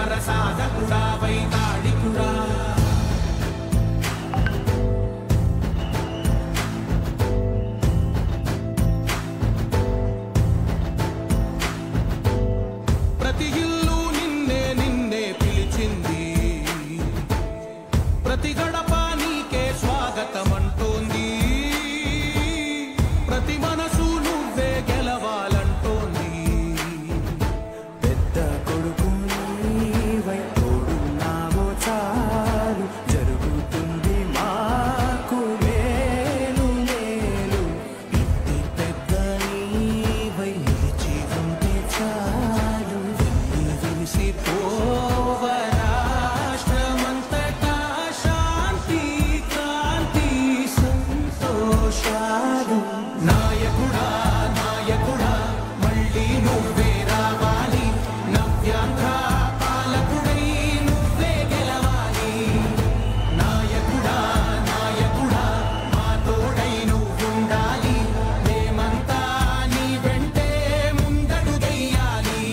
ప్రసాదకుడా వైతాళికుడా ప్రతి ఇల్లు నిన్నే నిన్నే పిలిచింది ప్రతి గడప నీకే స్వాగతమంటోంది ప్రతి మనసు నువ్వే గెలవాలంటోంది పెద్ద కొడుకు నీవై తోడున్నావో చాలు జరుగుతుంది మాకు మేలు మేలు ఇంటి పెద్ద నీవై నిలిచి ఉంటే చాలు వెలిసిపోవ రాష్ట్రమంతటా శాంతి క్రాంతి సంతోషాలు నాయకుడా నాయకుడా మళ్ళీ నువ్వే రావాలి నవ్యాంధ్ర పాలకుడై నువ్వే గెలవాలి నాయకుడా నాయకుడా మా తోడై నువ్వుండాలి మేమంతా నీ వెంటే ముందడుగెయ్యాలి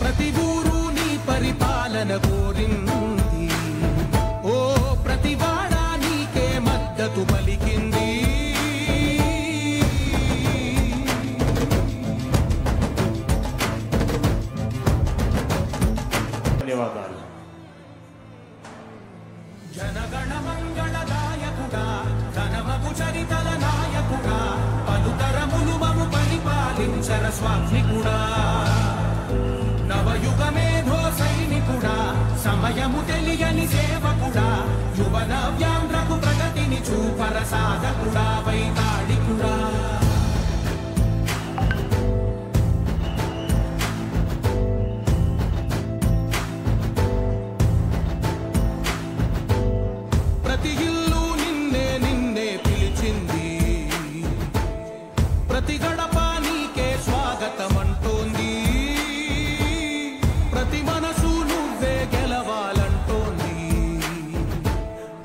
ప్రతి ఊరు నీ పరిపాలన కోరింది ఓ ప్రతి వాడ నీకే మద్దతు పలికింది ధన్యవాదాలు. జనగణ మంగళదాయకుడా ధనమగు చరితల నాయకుడా పలుతరములు మము పరిపాలించర స్వామికుడా నవయుగ మేధో సైనికుడా సమయము తెలియని సేవకుడా యువ నవ్యాంధ్రకు ప్రగతిని చూపర సాధకుడా వైతాళికుడా ప్రతి ఇల్లు నిన్నే నిన్నే పిలిచింది ప్రతి గడప నీకే స్వాగతమంటోంది ప్రతి మనసు నువ్వే గెలవాలంటోంది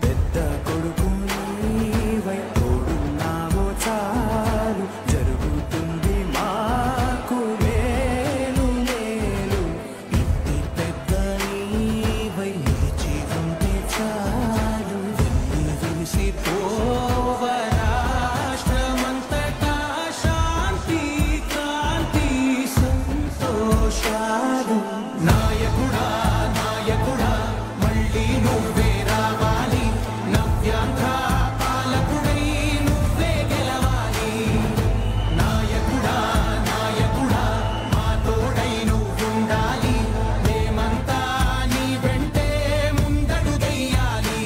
పెద్ద కొడుకు నీవై తోడున్నావో చాలు జరుగుతుంది మాకు మేలు మేలు ఇంటి పెద్ద నీవై నిలిచి ఉంటే చాలు వెలిసిపోవ రాష్ట్రమంతటా శాంతి క్రాంతి సంతోషాలు నాయకుడా నాయకుడా మళ్ళీ నువ్వే రావాలి నవ్యాంధ్ర పాలకుడై నువ్వే గెలవాలి నాయకుడా నాయకుడా మా తోడై నువ్వుండాలి మేమంతా నీ వెంటే ముందడుగెయ్యాలి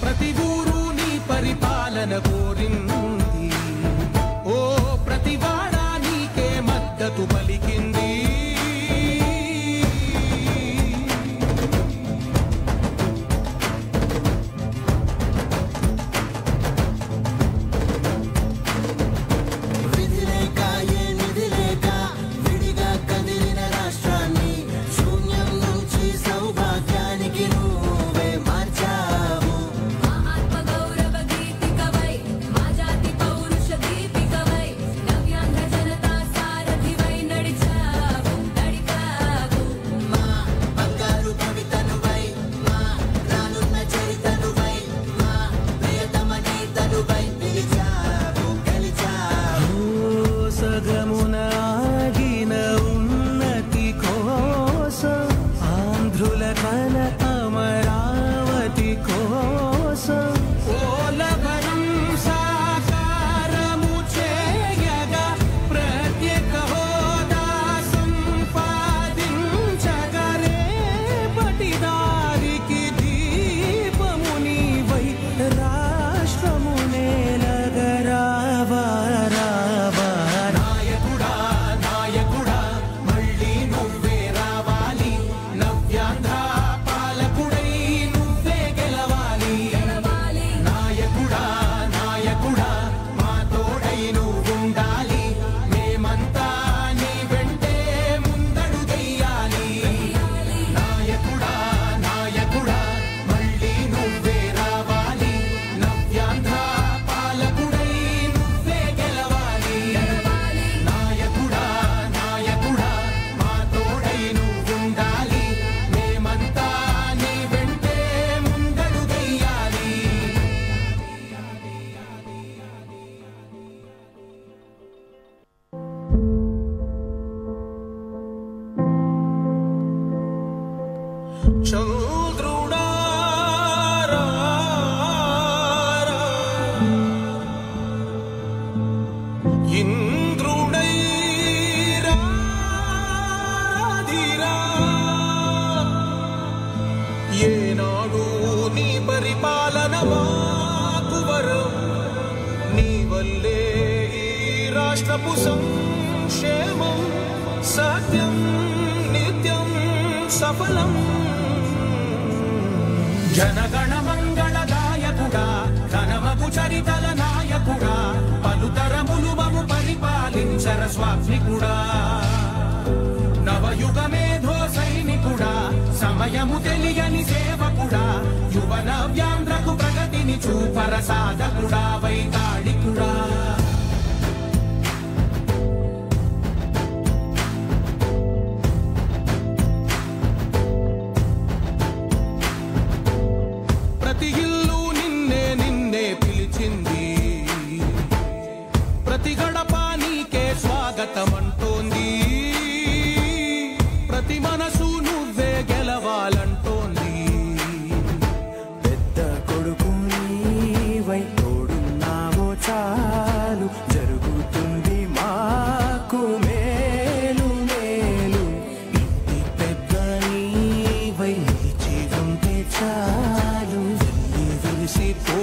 ప్రతి ఊరు నీ పరిపాలన కోరింది ఓ ప్రతి వాడ నీకే మద్దతు పలికింది దేశపు సంక్షేమం సత్యం నిత్యం సఫలం జనగణ మంగళదాయకుడా ధనమగు చరితల నాయకుడా పలుతరములు మము పరిపాలించర స్వామికుడా నవయుగ మేధో సైనికుడా సమయము తెలియని సేవకుడా యువన వ్యాంధ్రకు ప్రగతిని చూపర సాధకుడా వైతాళికుడా ప్రతి ఇల్లు నిన్నే నిన్నే పిలిచింది ప్రతి గడప నీకే స్వాగతమంటోంది ప్రతి మనసు నువ్వే గెలవాలంటోంది పెద్ద కొడుకు నీవై తోడున్నావో చాలు జరుగుతుంది మాకు మేలు మేలు ఇంటి పెద్ద నీవై నిలిచి ఉంటే చాలు వెలిసిపో